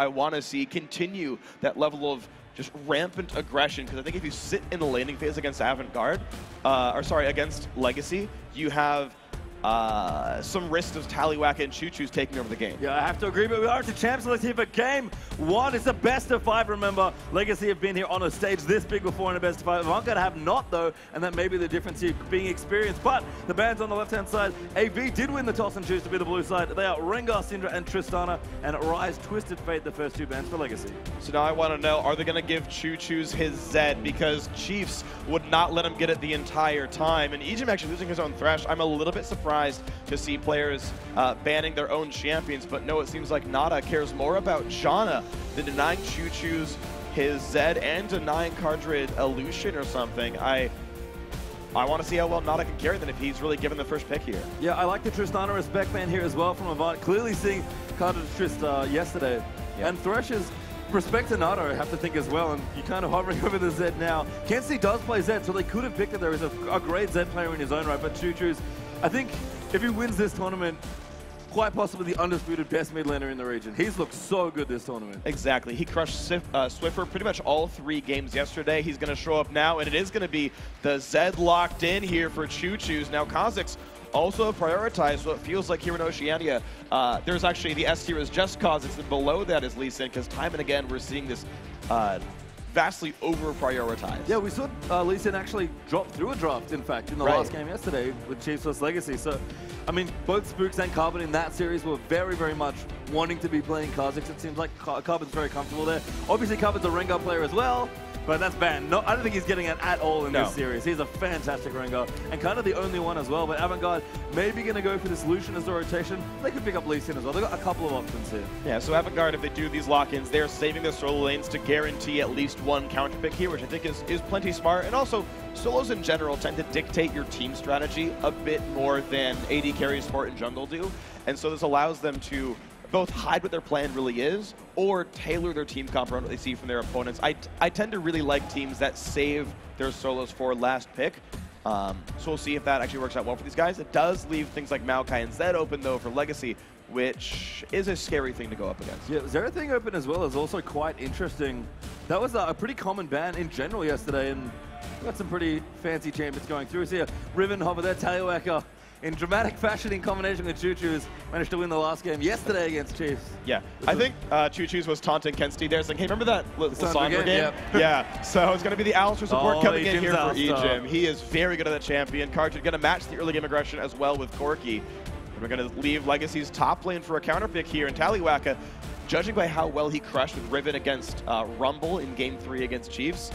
I want to see continue that level of just rampant aggression, because I think if you sit in the laning phase against Avant Garde, against Legacy, you have some risk of Tallywhacker and Choo Choo's taking over the game. Yeah, I have to agree, but we are to champs. Let's see for game one. It's the best of 5, remember. Legacy have been here on a stage this big before in a best of 5. Avant Garde have not, though, and that may be the difference here being experienced. But the bands on the left-hand side, AV did win the toss and choose to be the blue side. They are Rengar, Syndra, and Tristana, and Rise, Twisted Fate, the first 2 bands for Legacy. So now I want to know, are they going to give Choo Choo's his Zed? Because Chiefs would not let him get it the entire time. And Ejim actually losing his own Thresh, I'm a little bit surprised to see players banning their own champions, but no, it seems like Nada cares more about Janna than denying Choo Choo's his Zed and denying Cardred Illusion or something. I want to see how well Nada can carry them if he's really given the first pick here. Yeah, I like the Tristana respect ban here as well from Avant. Clearly seeing Cardred Trist yesterday. Yeah. And Thresh's respect to Nada, I have to think as well, and you're kind of hovering over the Zed now. Kenzie does play Zed, so they could have picked it. There is a great Zed player in his own right, but Choo Choo's, I think if he wins this tournament, quite possibly the undisputed best mid laner in the region. He's looked so good this tournament. Exactly. He crushed Swiffer pretty much all 3 games yesterday. He's going to show up now, and it is going to be the Zed locked in here for Choo Choo's. Now, Kha'Zix also prioritized what feels like here in Oceania. There's actually the S tier is just Kha'Zix, and below that is Lee Sin, because time and again we're seeing this vastly over-prioritized. Yeah, we saw Lee Sin actually drop through a draft, in fact, in the last game yesterday with Chiefs vs Legacy. So, I mean, both Spooks and Carbon in that series were very, very much wanting to be playing Kha'Zix. It seems like Carbon's very comfortable there. Obviously, Carbon's a Rengar player as well, but that's banned. No, I don't think he's getting it at all in this series. He's a fantastic Rengar, and kind of the only one as well. But Avant Garde maybe going to go for this Lucian as the rotation. They could pick up Lee Sin as well. They've got a couple of options here. Yeah, so Avant Garde, if they do these lock-ins, they're saving their solo lanes to guarantee at least one counter pick here, which I think is plenty smart. And also, solos in general tend to dictate your team strategy a bit more than AD carry, support, and jungle do. And so this allows them to both hide what their plan really is or tailor their team comp around what they see from their opponents. I tend to really like teams that save their solos for last pick. So we'll see if that actually works out well for these guys. It does leave things like Maokai and Zed open, though, for Legacy, which is a scary thing to go up against. Yeah, Zerathing open as well is also quite interesting. That was a pretty common ban in general yesterday, and we got some pretty fancy champions going through. So yeah, Riven hover there, Tallywhacker in dramatic fashion in combination with Choo Choo's managed to win the last game yesterday against Chiefs. Yeah, I think Choo Choo's was taunting Kenzie there, saying, hey, remember that Lissandra game? Yep. Yeah, so it's going to be the Alistar support coming in here for Ejim. He is very good at the champion. Cardred going to match the early game aggression as well with Corki. And we're going to leave Legacy's top lane for a counter pick here, and Tallywhacker, judging by how well he crushed with Riven against Rumble in Game 3 against Chiefs,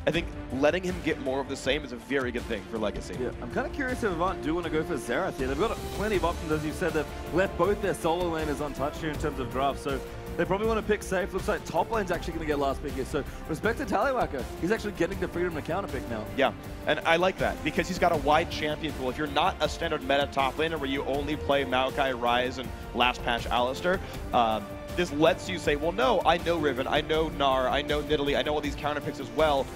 I think letting him get more of the same is a very good thing for Legacy. Yeah, I'm kind of curious if Avant do want to go for Xerath here. They've got plenty of options, as you said. They've left both their solo laners untouched here in terms of draft, so they probably want to pick safe. Looks like top lane's actually going to get last pick here. So respect to Tallywhacker. He's actually getting the freedom to counter pick now. Yeah, and I like that because he's got a wide champion pool. If you're not a standard meta top laner where you only play Maokai, Ryze, and last patch Alistar, this lets you say, well, no, I know Riven, I know Gnar, I know Nidalee, I know all these counter picks as well.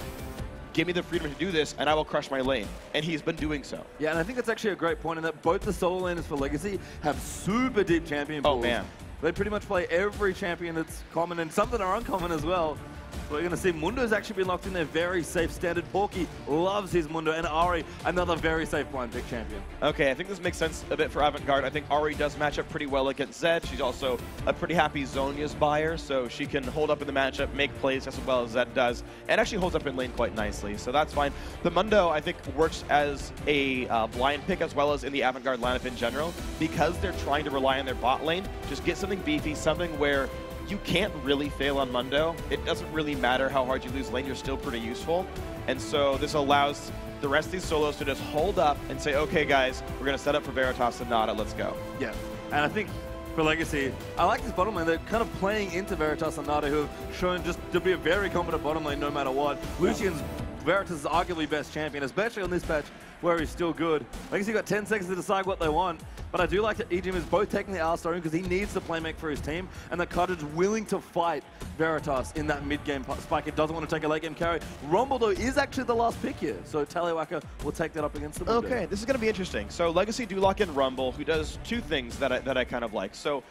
Give me the freedom to do this, and I will crush my lane. And he's been doing so. Yeah, and I think that's actually a great point in that both the solo laners for Legacy have super deep champion pools. Oh, man. They pretty much play every champion that's common, and some that are uncommon as well. So we're going to see Mundo's actually been locked in there, very safe standard. Porky loves his Mundo, and Ari, another very safe blind pick champion. Okay, I think this makes sense a bit for Avant Garde. I think Ari does match up pretty well against Zed. She's also a pretty happy Zhonya's buyer, so she can hold up in the matchup, make plays just as well as Zed does, and actually holds up in lane quite nicely, so that's fine. The Mundo, I think, works as a blind pick as well as in the Avant Garde lineup in general, because they're trying to rely on their bot lane. Just get something beefy, something where you can't really fail on Mundo. It doesn't really matter how hard you lose lane, you're still pretty useful. And so this allows the rest of these solos to just hold up and say, okay guys, we're gonna set up for Veritas and Nada, let's go. Yeah, and I think for Legacy, I like this bottom lane. They're kind of playing into Veritas and Nada, who have shown just to be a very competent bottom lane no matter what. Lucian's Veritas' arguably best champion, especially on this patch where he's still good. Legacy got 10 seconds to decide what they want, but I do like that Ejim is both taking the Alistar in because he needs the playmaker for his team, and that Cardred's willing to fight Veritas in that mid-game spike. It doesn't want to take a late-game carry. Rumble, though, is actually the last pick here, so Tallywhacker will take that up against the Mundo. Okay, this is going to be interesting. So Legacy do lock in Rumble, who does two things that I kind of like. So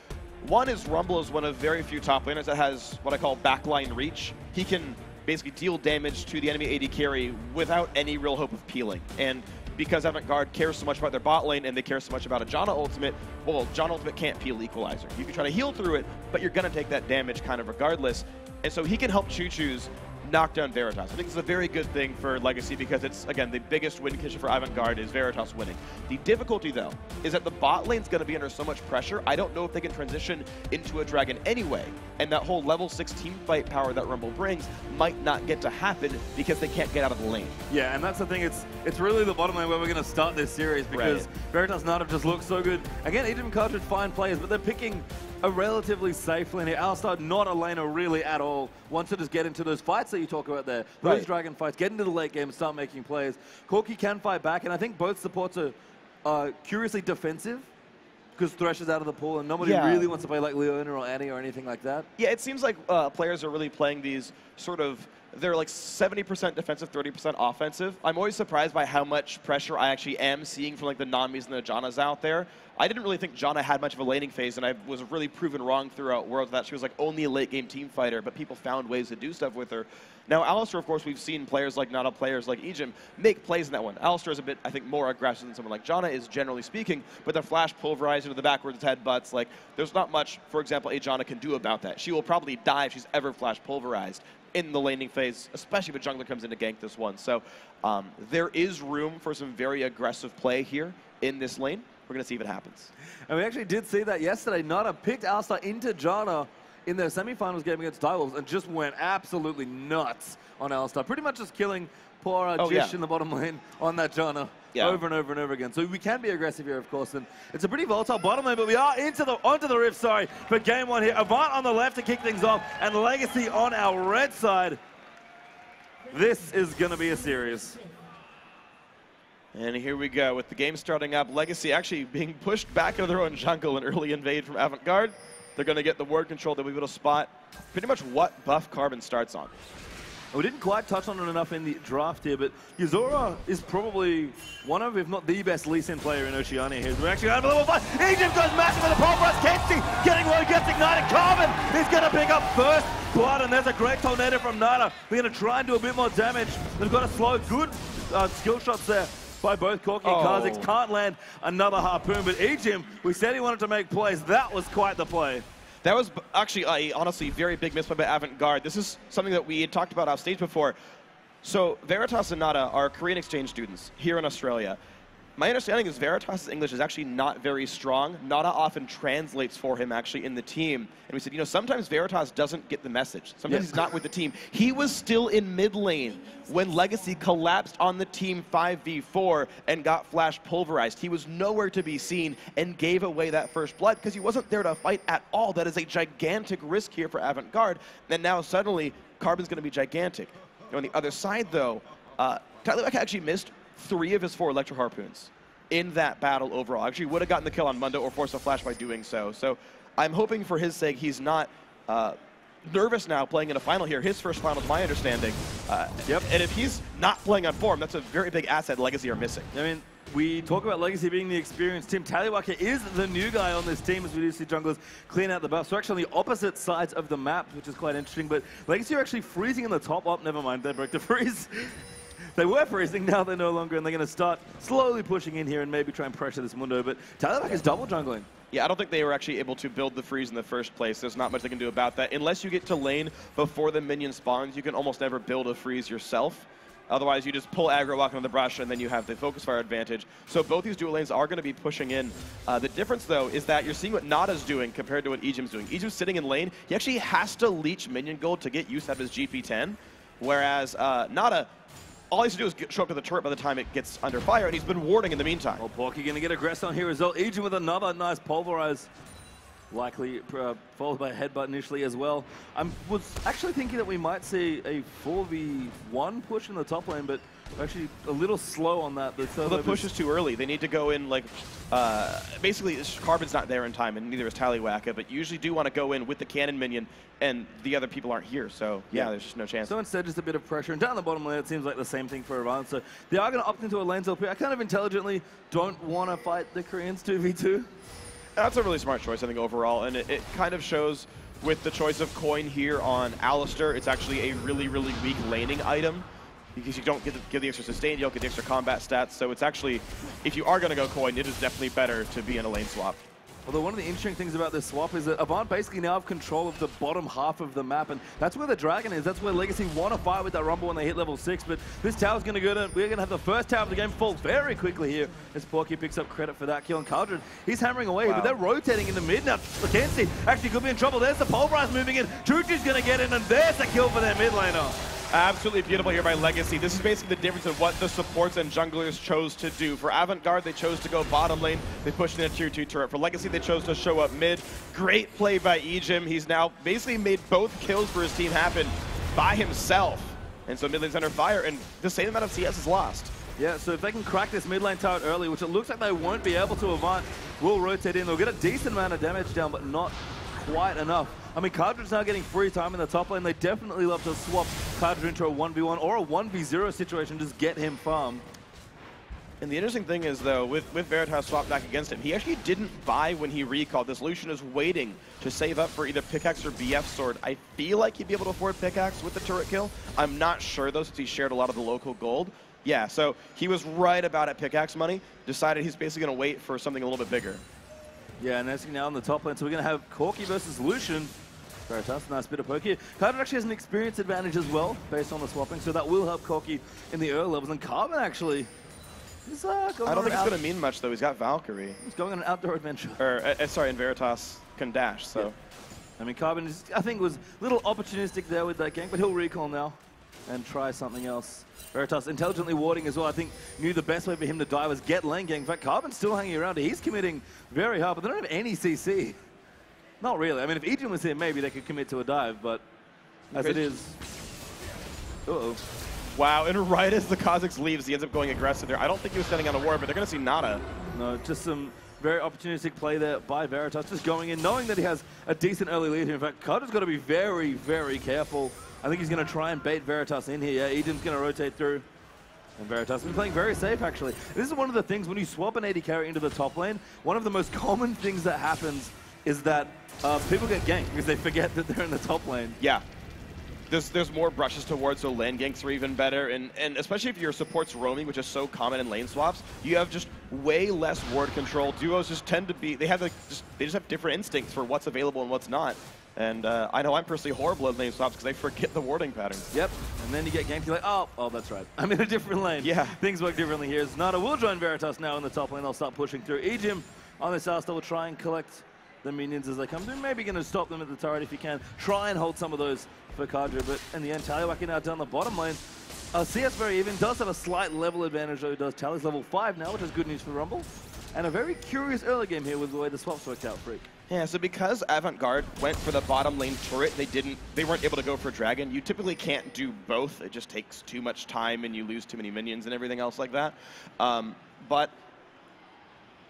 One is Rumble is one of very few top laners that has what I call backline reach. He can basically deal damage to the enemy AD carry without any real hope of peeling. And because Avant Garde cares so much about their bot lane and they care so much about a Janna ultimate, well, Janna ultimate can't peel Equalizer. You can try to heal through it, but you're going to take that damage kind of regardless. And so he can help Choo-Choo's knock down Veritas. I think it's a very good thing for Legacy because it's, again, the biggest win condition for Avant Garde is Veritas winning. The difficulty, though, is that the bot lane's going to be under so much pressure, I don't know if they can transition into a dragon anyway, and that whole level 6 team fight power that Rumble brings might not get to happen because they can't get out of the lane. Yeah, and that's the thing, it's really the bottom lane where we're going to start this series because Veritas Nada just looks so good. Again, Egypt and Cartridge fine players, but they're picking a relatively safe lane here. Alistar, not a laner really at all. Wants to just get into those fights that you talk about there. Those dragon fights, get into the late game and start making plays. Corki can fight back, and I think both supports are curiously defensive because Thresh is out of the pool and nobody really wants to play like Leona or Annie or anything like that. Yeah, it seems like players are really playing these sort of, they're like 70% defensive, 30% offensive. I'm always surprised by how much pressure I actually am seeing from like the Namis and the Jannas out there. I didn't really think Janna had much of a laning phase, and I was really proven wrong throughout Worlds that she was like only a late game team fighter, but people found ways to do stuff with her. Now, Alistar, of course, we've seen players like Nada, players like Ejim make plays in that one. Alistar is a bit, I think, more aggressive than someone like Janna is, generally speaking, but the flash pulverizer to the backwards headbutts, like, there's not much, for example, a Janna can do about that. She will probably die if she's ever flash pulverized in the laning phase, especially if a jungler comes in to gank this one. So there is room for some very aggressive play here in this lane. We're going to see if it happens. And we actually did see that yesterday. Nada picked Alistar into Janna in their semifinals game against Direwolves and just went absolutely nuts on Alistar. Pretty much just killing poor Jish in the bottom lane on that Janna over and over and over again. So we can be aggressive here, of course. And it's a pretty volatile bottom lane, but we are onto the rift, for game one here. Avant on the left to kick things off, and Legacy on our red side. This is going to be a series. And here we go with the game starting up. Legacy actually being pushed back into their own jungle, an early invade from Avant Garde. They're going to get the ward control. They'll be able to spot pretty much what buff Carbon starts on. We didn't quite touch on it enough in the draft here, but Yuzora is probably one of, if not the best Lee Sin player in Oceania here. We're actually out of level 5. Egypt goes massive with the pulverize. Kenzie getting low, gets ignited. Carbon is going to pick up first blood, and there's a great tornado from Nada. We're going to try and do a bit more damage. They've got a slow, good skill shots there by both Corki and Kha'Zix. Can't land another harpoon, but Ejim, we said he wanted to make plays. That was quite the play. That was actually a honestly very big misplay by Avant Garde. This is something that we had talked about off stage before. So Veritas and Nada are Korean exchange students here in Australia. My understanding is Veritas' English is actually not very strong. Nada often translates for him actually in the team. And we said, you know, sometimes Veritas doesn't get the message. Sometimes he's not with the team. He was still in mid lane when Legacy collapsed on the team 5v4 and got flash pulverized. He was nowhere to be seen and gave away that first blood because he wasn't there to fight at all. That is a gigantic risk here for Avant Garde. And now suddenly, Carbon's going to be gigantic. And on the other side, though, Tyler actually missed 3 of his 4 Electro Harpoons in that battle overall. Actually would have gotten the kill on Mundo or forced a flash by doing so. So I'm hoping for his sake he's not nervous now playing in a final here. His first final, to my understanding. And if he's not playing on form, that's a very big asset Legacy are missing. I mean, we talk about Legacy being the experienced team. Tallywhacker is the new guy on this team as we do see junglers clean out the buffs. So actually on the opposite sides of the map, which is quite interesting. But Legacy are actually freezing in the top. Oh, never mind, they broke the freeze. They were freezing, now they're no longer, and they're going to start slowly pushing in here and maybe try and pressure this Mundo, but Tallywhacker is double jungling. Yeah, I don't think they were actually able to build the freeze in the first place. There's not much they can do about that. Unless you get to lane before the minion spawns, you can almost never build a freeze yourself. Otherwise, you just pull aggro, walk on the brush, and then you have the focus fire advantage. So both these dual lanes are going to be pushing in. The difference, though, is that you're seeing what Nada's doing compared to what Ejim's doing. Ejim's sitting in lane. He actually has to leech minion gold to get use out of his GP10, whereas Nada, all he has to do is show up to the turret by the time it gets under fire, and he's been warding in the meantime. Well, Porky going to get aggressed on here as well. Ejim with another nice pulverize. Likely followed by a headbutt initially as well. I was actually thinking that we might see a 4v1 push in the top lane, but actually a little slow on that. Well, the push is too early. They need to go in like, basically Carbon's not there in time, and neither is Tallywhacker, but you usually do want to go in with the cannon minion, and the other people aren't here, so yeah, there's just no chance. So instead, just a bit of pressure. And down the bottom lane, it seems like the same thing for Avant. So they are going to opt into a lanes LP. I kind of intelligently don't want to fight the Koreans 2v2. That's a really smart choice, I think, overall, and it kind of shows with the choice of coin here on Alistair. It's actually a really, really weak laning item because you don't get the extra sustain, you don't get the extra combat stats, so it's actually, if you are going to go coin, it is definitely better to be in a lane swap. Although one of the interesting things about this swap is that Avant basically now have control of the bottom half of the map, and that's where the Dragon is. That's where Legacy want to fight with that Rumble when they hit level 6, but this tower's going to go to, we're going to have the first tower of the game fall very quickly here as Porky picks up credit for that kill. And Cardred, he's hammering away, but they're rotating in the mid now. Lakensi actually could be in trouble. There's the Pulverize moving in. Chuchu's going to get in, and there's a kill for their mid laner. Absolutely beautiful here by Legacy. This is basically the difference of what the supports and junglers chose to do. For Avant Garde, they chose to go bottom lane. They pushed in a tier 2 turret. For Legacy, they chose to show up mid. Great play by Ejim. He's now basically made both kills for his team happen by himself. And so mid lane's under fire, and the same amount of CS is lost. Yeah, so if they can crack this mid lane turret early, which it looks like they won't be able to, Avant will rotate in. They'll get a decent amount of damage down, but not quite enough. I mean, Cardred's now getting free time in the top lane. They definitely love to swap Cardred into a 1v1 or a 1v0 situation, just get him farm. And the interesting thing is, though, with Veritas swapped back against him, he actually didn't buy when he recalled. This Lucian is waiting to save up for either pickaxe or BF sword. I feel like he'd be able to afford pickaxe with the turret kill. I'm not sure, though, since he shared a lot of the local gold. Yeah, so he was right about at pickaxe money, decided he's basically going to wait for something a little bit bigger. Yeah, and Nessie now on the top lane, so we're going to have Corki versus Lucian. Veritas, nice bit of poke here. Cardred actually has an experience advantage as well, based on the swapping, so that will help Corki in the early levels. And Carbon actually is going I don't think it's going to mean much, though. He's got Valkyrie. He's going on an outdoor adventure. Or, sorry, and Veritas can dash, so. Yeah. I mean, Carbon, is, I think, was a little opportunistic there with that gank, but he'll recall now and try something else. Veritas intelligently warding as well. I think knew the best way for him to die was get lane gank. In fact, Carbon's still hanging around. He's committing very hard, but they don't have any CC. Not really. I mean, if Ejim was here, maybe they could commit to a dive, but as it is... Uh-oh. Wow, and right as the Kha'Zix leaves, he ends up going aggressive there. I don't think he was standing on a ward, but they're going to see Nada. No, just some very opportunistic play there by Veritas, just going in, knowing that he has a decent early lead here. In fact, Cardred's got to be very, very careful. I think he's going to try and bait Veritas in here. Yeah, Ejim's going to rotate through. And Veritas has been playing very safe, actually. This is one of the things, when you swap an AD carry into the top lane, one of the most common things that happens is that people get ganked because they forget that they're in the top lane. Yeah. There's more brushes towards, so lane ganks are even better, and especially if your support's roaming, which is so common in lane swaps, you have just way less ward control. Duos just tend to be, they just have different instincts for what's available and what's not. And I know I'm personally horrible at lane swaps because I forget the warding patterns. Yep, and then you get ganked, you're like, oh, that's right. I'm in a different lane. Yeah. Things work differently here. Nada will join Veritas now in the top lane. They'll start pushing through. Ejim on this Alistair will try and collect the minions as they come through. Maybe going to stop them at the turret if you can. Try and hold some of those for Cardred, but in the end, Taliwaki now down the bottom lane. CS very even, does have a slight level advantage though, does. Tally's level 5 now, which is good news for Rumble. And a very curious early game here with the way the swaps worked out, Freak. Yeah, so because Avant Garde went for the bottom lane turret, they weren't able to go for Dragon. You typically can't do both. It just takes too much time and you lose too many minions and everything else like that. But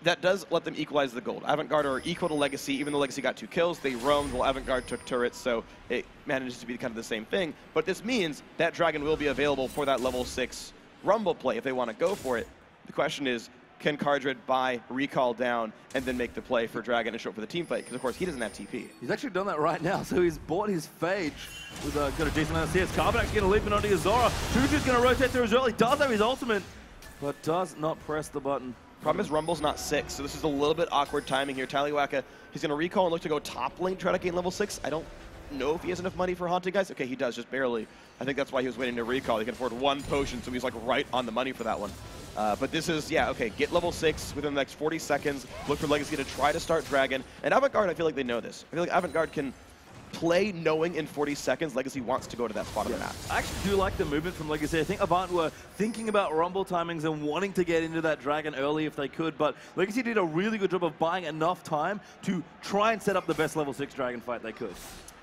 that does let them equalize the gold. Avant Garde are equal to Legacy, even though Legacy got 2 kills. They roamed while Avant Garde took turrets, so it manages to be kind of the same thing. But this means that Dragon will be available for that level 6 Rumble play if they want to go for it. The question is, can Cardred buy, recall down, and then make the play for Dragon and show up for the team fight? Because, of course, he doesn't have TP. He's actually done that right now, so he's bought his Phage with got a decent amount of CS. Carbon actually going to leap in onto Azora. Chuchu's going to rotate through as well. He does have his ultimate, but does not press the button. Problem is Rumble's not 6, so this is a little bit awkward timing here. Taliwaka, he's going to recall and look to go top lane, try to gain level 6. I don't know if he has enough money for Haunted Guys. Okay, he does, just barely. I think that's why he was waiting to recall. He can afford 1 potion, so he's like right on the money for that one. But this is, yeah, okay, get level 6 within the next 40 seconds. Look for Legacy to try to start Dragon. And Avant Garde, I feel like they know this. I feel like Avant Garde can play knowing in 40 seconds Legacy wants to go to that spot of the map. I actually do like the movement from Legacy. I think Avant were thinking about Rumble timings and wanting to get into that Dragon early if they could, but Legacy did a really good job of buying enough time to try and set up the best level 6 Dragon fight they could.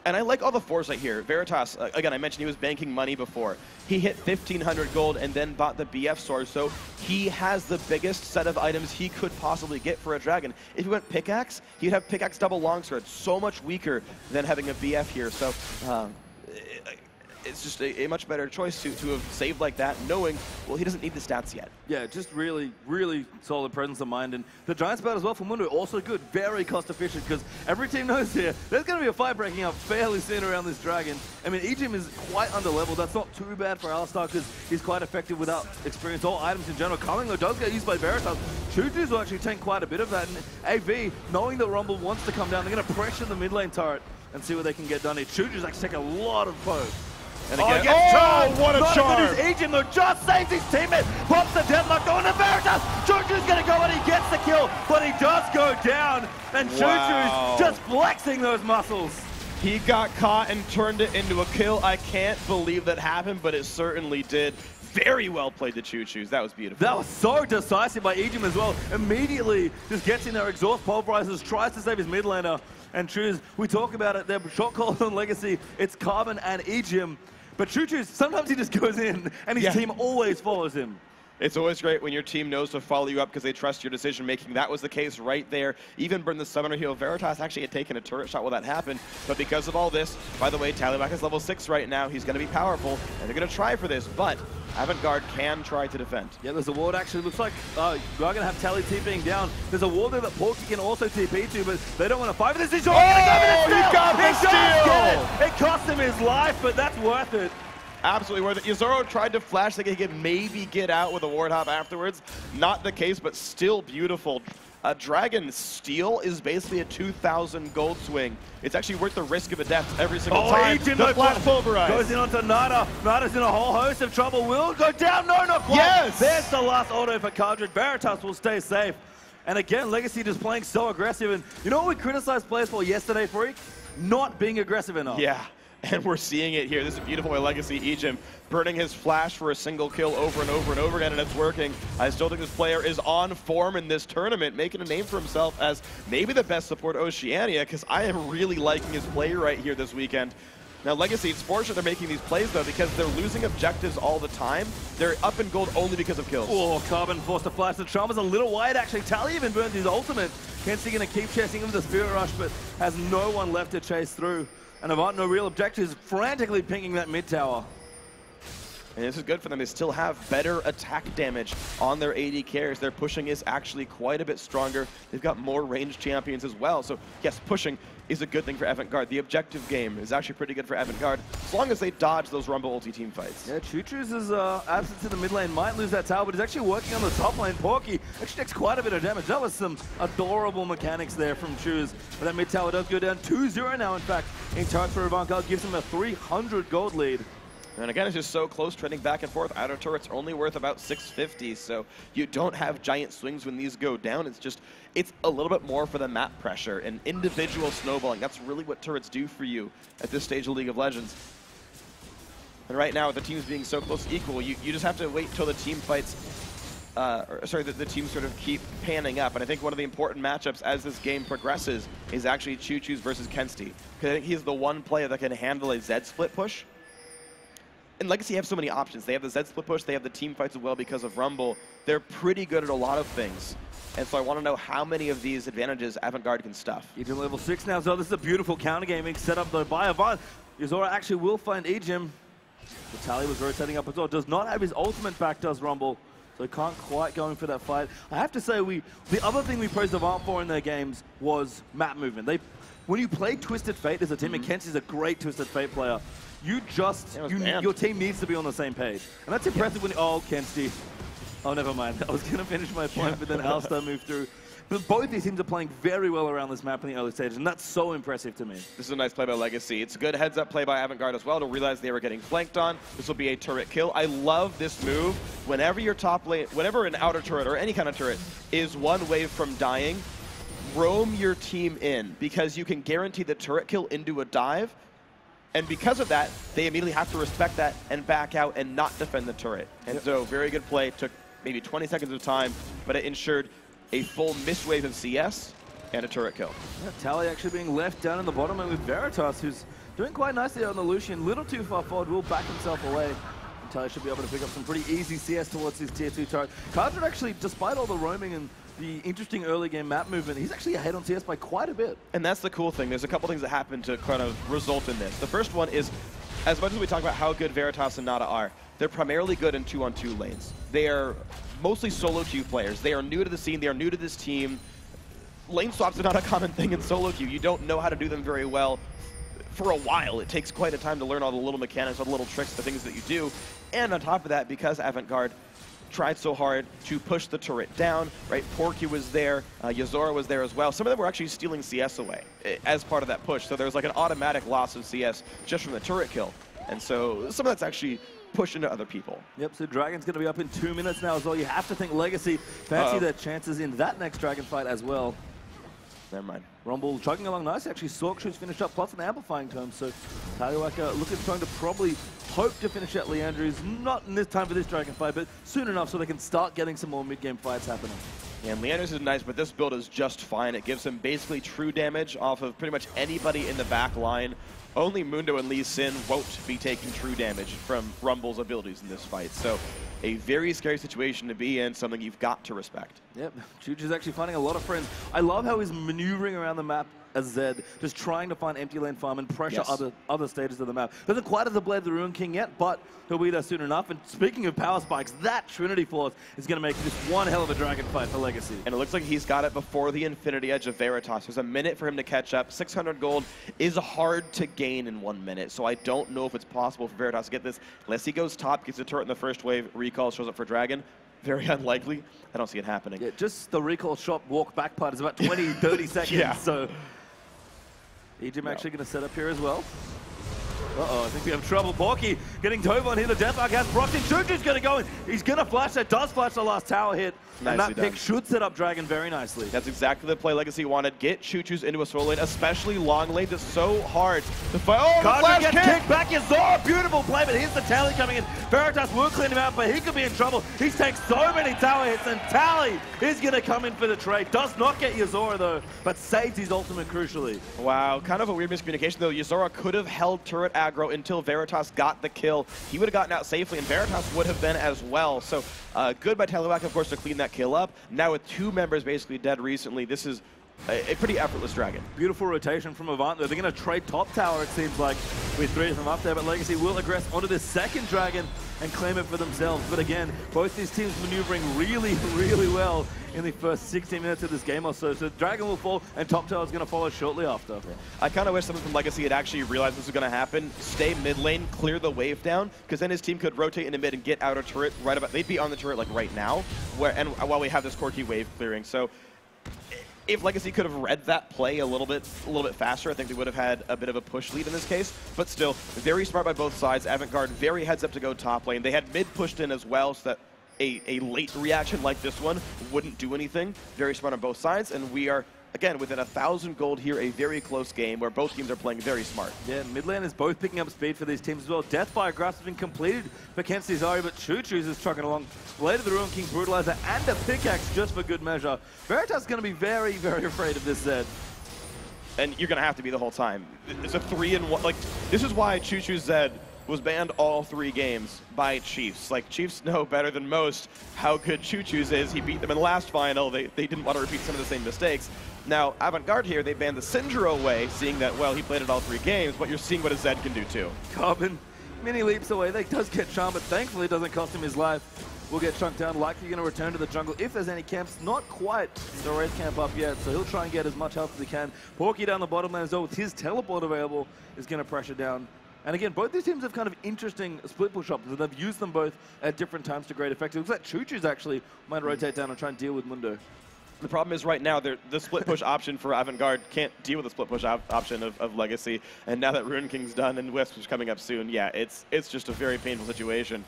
And I like all the foresight here. Veritas, again, I mentioned he was banking money before. He hit 1,500 gold and then bought the BF sword, so he has the biggest set of items he could possibly get for a Dragon. If he went pickaxe, he'd have pickaxe double longsword, so much weaker than having a BF here. So it's just a much better choice to have saved like that, knowing, well, he doesn't need the stats yet. Yeah, just really, really solid presence of mind. And the Giants bat as well for Mundo, also good, very cost efficient, because every team knows here, there's going to be a fight breaking up fairly soon around this Dragon. I mean, Ejim is quite under level. That's not too bad for Alistar, because he's quite effective without experience or items in general. Coming though does get used by Veritas. Choo-Choos will actually tank quite a bit of that. And AV, knowing that Rumble wants to come down, they're going to pressure the mid lane turret and see what they can get done here. Choo-Choos actually take a lot of poke. And again, what a charm! Not as good as Ejim, though, just saves his teammate, pops the deadlock, going to Veritas. Choo-Choo's going to go and he gets the kill, but he does go down, and Choo-Choo's just flexing those muscles. He got caught and turned it into a kill. I can't believe that happened, but it certainly did. Very well played the Choo-Choos. That was beautiful. That was so decisive by Ejim as well. Immediately just gets in there, exhaust pulverizes, tries to save his mid laner, and Choo-Choos, we talk about it, their shot calls on Legacy, it's Carbon and Ejim. But Choo-Choos, sometimes he just goes in, and his team always follows him. It's always great when your team knows to follow you up because they trust your decision-making. That was the case right there. Even burn the summoner heal. Veritas actually had taken a turret shot while that happened. But because of all this, by the way, Tallyback is level 6 right now. He's going to be powerful, and they're going to try for this. But Avant Garde can try to defend. Yeah, there's a ward actually. Looks like we are going to have Tally TPing down. There's a ward there that Porky can also TP to, but they don't want to fight for this. He's going to go for the steal! He got the steal! It cost him his life, but that's worth it. Absolutely worth it. Yuzuru tried to flash thinking he could maybe get out with a ward hop afterwards. Not the case, but still beautiful. A Dragon steal is basically a 2,000 gold swing. It's actually worth the risk of a death every single time. The flash pulverize goes in onto Nada. Nada's in a whole host of trouble. Will go down. No, not quite. Yes! There's the last auto for Cardred. Veritas will stay safe. And again, Legacy just playing so aggressive. And you know what we criticized players for yesterday, Freak? Not being aggressive enough. Yeah. And we're seeing it here. This is beautiful by Legacy. Ejim burning his flash for a single kill over and over and over again, and it's working. I still think this player is on form in this tournament, making a name for himself as maybe the best support Oceania, because I am really liking his play right here this weekend. Now, Legacy, it's fortunate they're making these plays, though, because they're losing objectives all the time. They're up in gold only because of kills. Oh, Carbon forced to flash. The Charmer's a little wide, actually. Tally even burns his ultimate. Kenzie going to keep chasing him with the Spirit Rush, but has no one left to chase through. And Avant, no real objectives, frantically pinging that mid tower. And this is good for them. They still have better attack damage on their AD carries. Their pushing is actually quite a bit stronger. They've got more ranged champions as well. So yes, pushing is a good thing for Avant Garde. The objective game is actually pretty good for Avant Garde, as long as they dodge those Rumble ulti team fights. Yeah, Choo-Choo's absence in the mid lane might lose that tower, but he's actually working on the top lane. Porky actually takes quite a bit of damage. That was some adorable mechanics there from Choo's. But that mid tower does go down 2-0 now, in fact. In charge for Avant Garde, gives him a 300 gold lead. And again, it's just so close, trending back and forth. Outer turret's only worth about 650, so you don't have giant swings when these go down. It's a little bit more for the map pressure and individual snowballing. That's really what turrets do for you at this stage of League of Legends. And right now, with the teams being so close to equal, you just have to wait until the team fights, the teams sort of keep panning up. And I think one of the important matchups as this game progresses is actually Choo-Choos versus Kensti. Because I think he's the one player that can handle a Zed split push. And Legacy have so many options. They have the Zed split push, they have the team fights as well because of Rumble. They're pretty good at a lot of things. And so I want to know how many of these advantages Avant Garde can stuff. Ejim level 6 now, so this is a beautiful counter gaming set up though by Avant. Yuzuru actually will find Ejim. The Tally was rotating up as well. Does not have his ultimate back, does Rumble. So he can't quite go in for that fight. I have to say, the other thing we praised Avant for in their games was map movement. When you play Twisted Fate as a team, and Ken's is a great Twisted Fate player, your team needs to be on the same page. And that's impressive when, oh, Kenzie. Oh, never mind. I was going to finish my point, but then Alistar moved through. But both these teams are playing very well around this map in the early stages, and that's so impressive to me. This is a nice play by Legacy. It's a good heads-up play by Avant Garde as well to realize they were getting flanked on. This will be a turret kill. I love this move. Whenever your top lane, whenever an outer turret or any kind of turret is one wave from dying, roam your team in, because you can guarantee the turret kill into a dive. And because of that, they immediately have to respect that and back out and not defend the turret. And so, very good play. Took maybe 20 seconds of time, but it ensured a full miss wave of CS and a turret kill. Yeah, Tally actually being left down in the bottom, and with Veritas, who's doing quite nicely on the Lucian. Little too far forward, will back himself away. And Tally should be able to pick up some pretty easy CS towards his tier 2 turret. Cardred actually, despite all the roaming and the interesting early game map movement, he's actually ahead on CS by quite a bit. And that's the cool thing. There's a couple things that happen to kind of result in this. The first one is as much as we talk about how good Veritas and Nada are, they're primarily good in 2-on-2 lanes. They are mostly solo queue players. They are new to the scene. They are new to this team. Lane swaps are not a common thing in solo queue. You don't know how to do them very well for a while. It takes quite a time to learn all the little mechanics, all the little tricks, the things that you do. And on top of that, because Avant Garde tried so hard to push the turret down, right? Porky was there, Yozora was there as well. Some of them were actually stealing CS away as part of that push. So there was like an automatic loss of CS just from the turret kill. And so some of that's actually pushed into other people. Yep, so Dragon's going to be up in 2 minutes now as well. You have to think Legacy fancy their chances in that next Dragon fight as well. Never mind. Rumble chugging along nicely. Actually, Sorkshoe's finished up, plus an amplifying term. So Taliwaka looking trying to probably hope to finish out Leandri's, not in this time for this Dragon fight, but soon enough so they can start getting some more mid-game fights happening. Yeah, and Leandri's is nice, but this build is just fine. It gives him basically true damage off of pretty much anybody in the back line. Only Mundo and Lee Sin won't be taking true damage from Rumble's abilities in this fight. So a very scary situation to be in, something you've got to respect. Yep, Chooch is actually finding a lot of friends. I love how he's maneuvering around the map as Zed, just trying to find empty lane farm and pressure other stages of the map. Doesn't quite have the Blade of the Ruin King yet, but he'll be there soon enough. And speaking of power spikes, that Trinity Force is going to make this one hell of a Dragon fight for Legacy. And it looks like he's got it before the Infinity Edge of Veritas. There's a minute for him to catch up. 600 gold is hard to gain in 1 minute, so I don't know if it's possible for Veritas to get this unless he goes top, gets the turret in the first wave, recall, shows up for Dragon. Very unlikely. I don't see it happening. Yeah, just the recall shot walk back part is about 20, 30 seconds. Yeah. So Ejim actually going to set up here as well. Uh-oh, I think we have trouble. Porky getting dove on here. The Deathmark has blocked in. Choochu's going to go in. He's going to flash that. Does flash the last tower hit. And that pick should set up Dragon very nicely. That's exactly the play Legacy wanted. Get Choo-Choo's into a solo lane, especially long lane. It's so hard to fight. Oh, the flash gets kicked back. Yozora, beautiful play, but here's the Tally coming in. Veritas will clean him out, but he could be in trouble. He's taken so many tower hits, and Tally is going to come in for the trade. Does not get Yozora, though, but saves his ultimate crucially. Wow, kind of a weird miscommunication, though. Yozora could have held turret aggro until Veritas got the kill. He would have gotten out safely, and Veritas would have been as well. So good by Taliwaka, of course, to clean that kill up. Now with 2 members basically dead recently, this is a pretty effortless Dragon. Beautiful rotation from Avant, though. They're going to trade top tower, it seems like, with 3 of them up there, but Legacy will aggress onto this second Dragon and claim it for themselves. But again, both these teams maneuvering really, really well in the first 16 minutes of this game or so. So Dragon will fall, and top tower is going to follow shortly after. Yeah. I kind of wish someone from Legacy had actually realized this was going to happen. Stay mid lane, clear the wave down, because then his team could rotate into mid and get out of turret right about. They'd be on the turret like right now, while we have this quirky wave clearing. So if Legacy could have read that play a little bit faster, I think they would have had a bit of a push lead in this case. But still, very smart by both sides. Avant Garde very heads up to go top lane. They had mid pushed in as well, so that a late reaction like this one wouldn't do anything. Very smart on both sides, and we are, again, within 1,000 gold here, a very close game where both teams are playing very smart. Yeah, mid lane is both picking up speed for these teams as well. Deathfire Grasp has been completed for Kenzie Zari, but Choo-Choo's is trucking along. Blade of the Ruin King Brutalizer and a pickaxe just for good measure. Veritas is going to be very, very afraid of this Zed. And you're going to have to be the whole time. It's a 3-in-1. Like, this is why Choo-Choo's Zed was banned all 3 games by Chiefs. Like, Chiefs know better than most how good Choo-Choo's is. He beat them in the last final. They didn't want to repeat some of the same mistakes. Now, Avant Garde here, they banned the Syndra away, seeing that, well, he played it all 3 games, but you're seeing what a Zed can do too. Carbon, mini leaps away. They does get charmed, but thankfully it doesn't cost him his life. Will get chunked down, likely going to return to the jungle if there's any camps. Not quite the Wraith camp up yet, so he'll try and get as much health as he can. Porky down the bottom lane as well with his teleport available is going to pressure down. And again, both these teams have kind of interesting split push options, and they've used them both at different times to great effect. It looks like Choo-Choo's actually might rotate down and try and deal with Mundo. The problem is right now, the split push option for Avant Garde can't deal with the split push option of Legacy. And now that Ruin King's done and Wisp is coming up soon, yeah, it's just a very painful situation.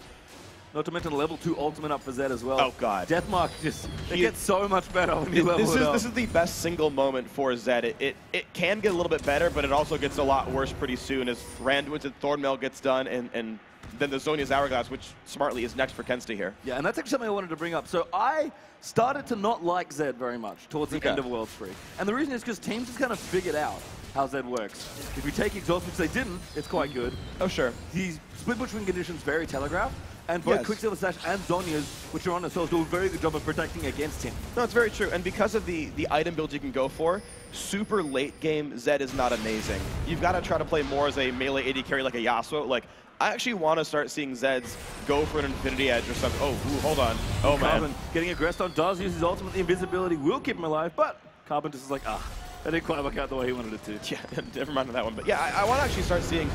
Not to mention level 2 ultimate up for Zed as well. Oh, God. Deathmark just, it gets so much better when you level it up. This is the best single moment for Zed. It can get a little bit better, but it also gets a lot worse pretty soon as Randwoods and Thornmail gets done, and then the Zhonya's Hourglass, which smartly is next for Kensta here. Yeah, and that's actually something I wanted to bring up. So I started to not like Zed very much towards the end of Worlds 3. And the reason is because teams just kind of figured out how Zed works. If you take Exhaust, which they didn't, it's quite good. Oh, sure. The split between conditions very telegraphed. And both Quicksilver Sash and Zonya's, which are on themselves, do a very good job of protecting against him. No, it's very true. And because of the item builds you can go for, super late game Zed is not amazing. You've got to try to play more as a melee AD carry like a Yasuo. Like, I actually want to start seeing Zeds go for an Infinity Edge or something. Oh, ooh, hold on. Oh, man. Getting aggressed on does use his ultimate. The invisibility will keep him alive, but Carbon just is like, that didn't quite work out the way he wanted it to. Yeah, never mind on that one. But yeah, I want to actually start seeing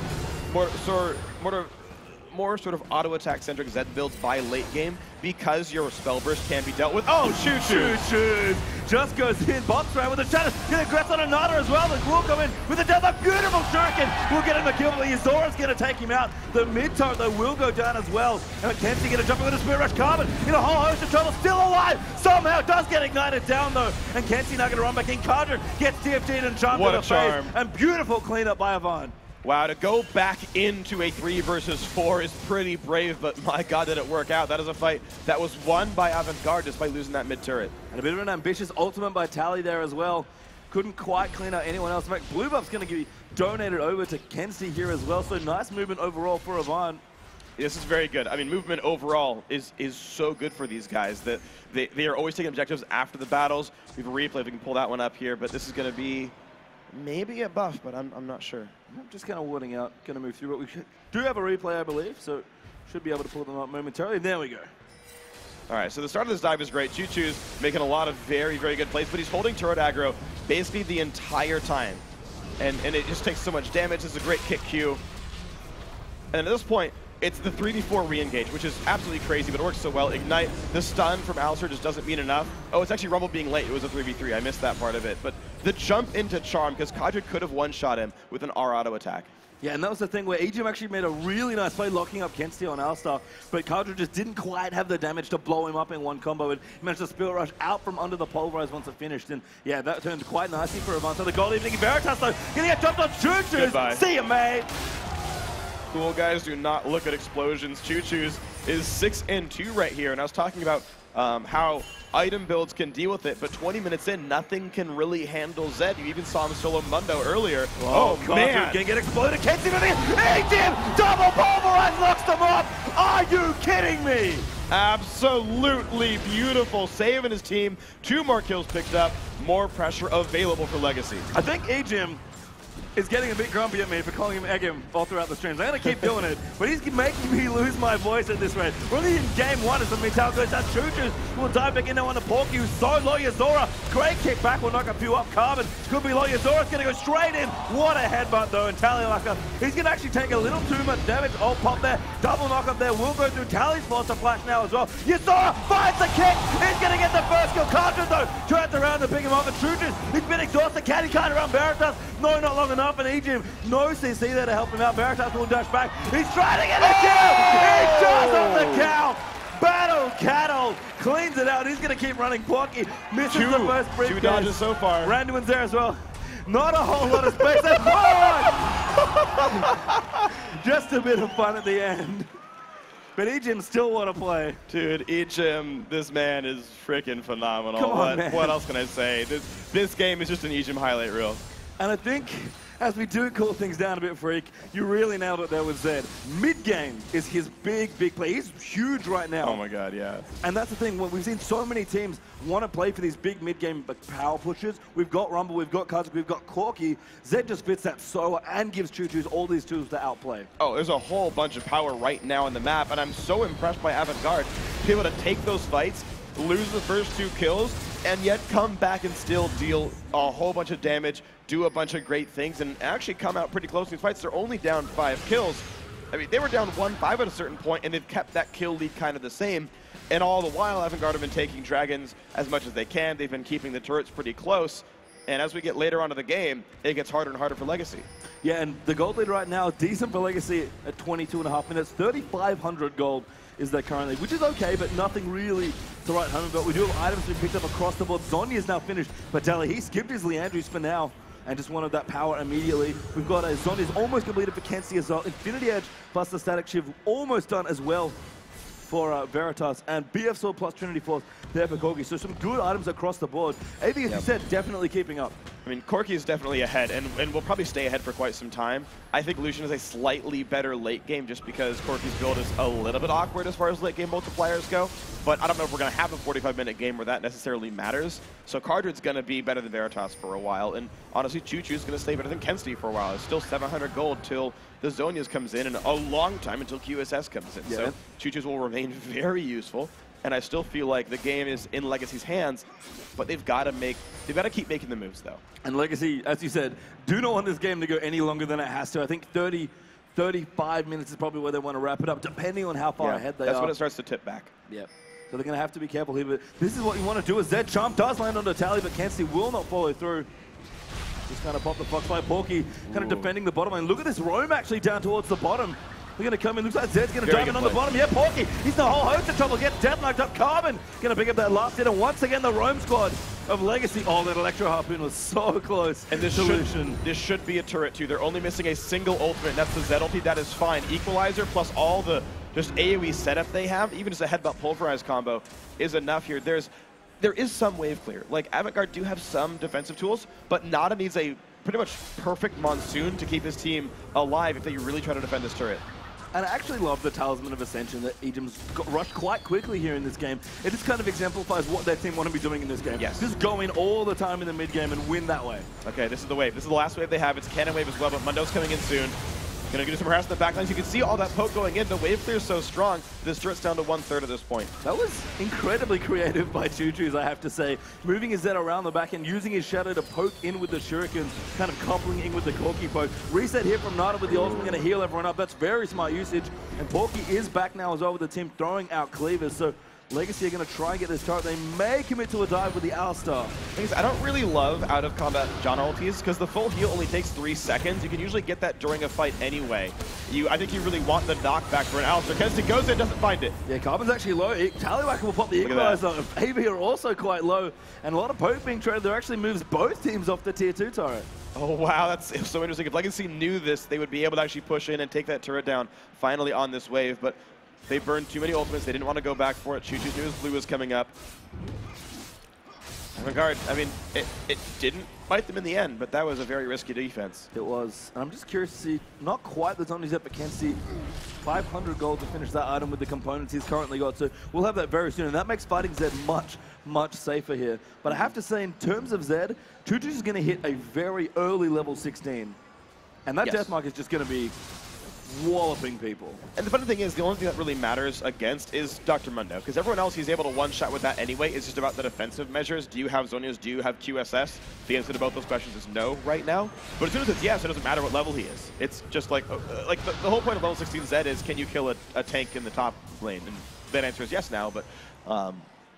more sort of auto attack centric Zed builds by late game because your spell burst can be dealt with. Oh, shoot! Just goes in, bops around with a shadow. Get aggressed on another as well. The will come in with a death. A beautiful shuriken will get him a kill, but Yuzora's going to take him out. The mid turret though will go down as well. And McKenzie going to jump in with a Spirit Rush. Carbon in a whole host of trouble, still alive. Somehow does get ignited down though. And Kenzie now going to run back in. Kadra gets TFT'd and charmed what to a the charm. face. And beautiful cleanup by Avant. Wow, to go back into a 3 versus 4 is pretty brave, but my God, did it work out. That is a fight that was won by Avant Garde despite losing that mid-turret. And a bit of an ambitious ultimate by Tally there as well. Couldn't quite clean out anyone else. In fact, Blue Buff's going to be donated over to Kenzie here as well, so nice movement overall for Avant. This is very good. I mean, movement overall is so good for these guys. That they are always taking objectives after the battles. We have a replay if we can pull that one up here, but this is going to be maybe a buff, but I'm not sure. I'm just kind of warding out, going to move through, but we do have a replay, I believe, so should be able to pull them up momentarily. There we go. All right, so the start of this dive is great. Choo-Choo's making a lot of very, very good plays, but he's holding turret aggro basically the entire time. And it just takes so much damage. It's a great kick Q. And at this point, it's the 3v4 re-engage, which is absolutely crazy, but it works so well. Ignite, the stun from Alistar just doesn't mean enough. Oh, it's actually Rumble being late. It was a 3v3. I missed that part of it. But the jump into Charm, because Kadra could have one-shot him with an R auto attack. Yeah, and that was the thing where EGM actually made a really nice play locking up Kenzie on Alistar, but Kadra just didn't quite have the damage to blow him up in one combo, and he managed to Spirit Rush out from under the Pulverize once it finished, and yeah, that turned quite nicely for Avant. So the gold evening Veritas though, getting a jumped on Choo-Choo's. See ya, mate! Cool guys, do not look at explosions. Choo-Choo's is 6-2 right here, and I was talking about how item builds can deal with it, but 20 minutes in, nothing can really handle Zed. You even saw him solo Mundo earlier. Whoa, oh man! Gonna get exploded. Kenzie with it. EGM double Pulverize locks them up. Are you kidding me? Absolutely beautiful save in his team. 2 more kills picked up. More pressure available for Legacy. I think EGM is getting a bit grumpy at me for calling him Eggim all throughout the streams. I'm going to keep doing it, but he's making me lose my voice at this rate. We're only in game 1 as the Metal goes down. Choo-Choo's will dive back in there on the Porky, who's so low. Yuzora, great kick back, will knock a few up. Carbon could be low. Yuzora's going to go straight in. What a headbutt though, and Tally Laka, he's going to actually take a little too much damage. Oh, pop there, double knock up there, will go through. Tally's forced to flash now as well. Yuzora finds the kick, he's going to get the first kill. Kadra though, turns around to pick him up, and Choo-Choo's, he's been exhausted. Can he can't around Veritas? No, not long enough, and EGM, no CC there to help him out. Veritas will dash back. He's trying to get a kill! He does on the count! Battle Cattle cleans it out. He's going to keep running. Porky misses the first briefcase. 2 dodges so far. Randuin's there as well. Not a whole lot of space. Just a bit of fun at the end. But EGM still want to play. Dude, EGM, this man is freaking phenomenal. Come on, man. What else can I say? This game is just an EGM highlight reel. And I think, as we do cool things down a bit, Freak, you really nailed it there with Zed. Mid-game is his big play. He's huge right now. Oh my God, yeah. And that's the thing, we've seen so many teams want to play for these big mid-game power pushes. We've got Rumble, we've got Kazik, we've got Corky. Zed just fits that so well and gives Choo-Choo's all these tools to outplay. Oh, there's a whole bunch of power right now in the map, and I'm so impressed by Avant Garde to be able to take those fights, lose the first 2 kills, and yet come back and still deal a whole bunch of damage, do a bunch of great things, and actually come out pretty close in these fights. They're only down 5 kills. I mean, they were down 1-5 at a certain point, and they've kept that kill lead kind of the same. And all the while, Avant Garde have been taking dragons as much as they can. They've been keeping the turrets pretty close. And as we get later onto the game, it gets harder and harder for Legacy. Yeah, and the gold lead right now, decent for Legacy at 22.5 minutes. 3,500 gold is there currently, which is okay, but nothing really to write home about. We do have items we picked up across the board. Zonya is now finished, but Deli, he skipped his Leandrews for now and just wanted that power immediately. We've got a Zonya's almost completed for Kenzie as well. Infinity Edge plus the Static Shiv almost done as well for Veritas, and BF Sword plus Trinity Force there for Corgi. So some good items across the board. AV, as you said, definitely keeping up. I mean, Corki is definitely ahead, and will probably stay ahead for quite some time. I think Lucian is a slightly better late game just because Corki's build is a little bit awkward as far as late game multipliers go, but I don't know if we're going to have a 45-minute game where that necessarily matters. So Cardred's going to be better than Veritas for a while, and honestly, Choo-Choo's going to stay better than Kensti for a while. It's still 700 gold till the Zhonya's comes in, and a long time until QSS comes in. Yeah. So Choo-Choo's will remain very useful. And I still feel like the game is in Legacy's hands, but they've got to keep making the moves, though. And Legacy, as you said, do not want this game to go any longer than it has to. I think 30, 35 minutes is probably where they want to wrap it up, depending on how far ahead they are. That's when it starts to tip back. Yep. So they're going to have to be careful here. But this is what you want to do. As Zed Chomp does land on the tally, but Kensti will not follow through. Just kind of pop the Foxfire. Porky kind of defending the bottom lane. Look at this roam actually down towards the bottom. They're going to come in. Looks like Zed's going to dive in on the bottom. Yeah, Porky. He's the whole host of trouble. Gets deadlocked up. Carbon going to pick up that last hit. And once again, the roam squad of Legacy. Oh, that Electro Harpoon was so close. And this should be a turret, too. They're only missing a single ultimate, and that's the Zed ulti. That is fine. Equalizer plus all the just AoE setup they have, even just a headbutt pulverize combo, is enough here. There is some wave clear. Like, Avant Garde do have some defensive tools, but Nada needs a pretty much perfect monsoon to keep his team alive if they really try to defend this turret. And I actually love the Talisman of Ascension that Ejim's rushed quite quickly here in this game. It just kind of exemplifies what their team want to be doing in this game. Yes. Just go in all the time in the mid-game and win that way. Okay, this is the wave. This is the last wave they have. It's Cannon Wave as well, but Mundo's coming in soon. Gonna do some harassment in the backlines. You can see all that poke going in. The wave clear is so strong. This turret's down to 1/3 at this point. That was incredibly creative by Choo-Choo's, I have to say. Moving his Zed around the back and using his shadow to poke in with the shurikens, kind of coupling in with the Corki poke. Reset here from Nada with the ultimate, gonna heal everyone up. That's very smart usage. And Porky is back now as well with the team throwing out cleavers. So Legacy are going to try and get this turret. They may commit to a dive with the Alistar. I don't really love out-of-combat Janna ultis because the full heal only takes 3 seconds. You can usually get that during a fight anyway. I think you really want the knockback for an Alistar. Kensti goes in, doesn't find it. Yeah, Carbon's actually low. Tallywhacker will pop the equalizer. AB are also quite low. And a lot of poke being traded. There actually moves both teams off the tier 2 turret. Oh, wow, that's so interesting. If Legacy knew this, they would be able to actually push in and take that turret down finally on this wave. But they burned too many ultimates. They didn't want to go back for it. Choo-Choo's knew his blue was coming up. Avant Garde, I mean, it didn't bite them in the end, but that was a very risky defense. It was. I'm just curious to see, not quite the zombies yet, but Kensti, 500 gold to finish that item with the components he's currently got. So we'll have that very soon, and that makes fighting Zed much, much safer here. But I have to say, in terms of Zed, Choo-Choo's going to hit a very early level 16. And that deathmark is just going to be walloping people. And the funny thing is, the only thing that really matters against is Dr. Mundo, because everyone else he's able to one-shot with that anyway. It's just about the defensive measures. Do you have Zhonya's? Do you have QSS? The answer to both those questions is no right now. But as soon as it's yes, it doesn't matter what level he is. It's just like the whole point of level 16 Zed is, can you kill a tank in the top lane? And that answer is yes now, but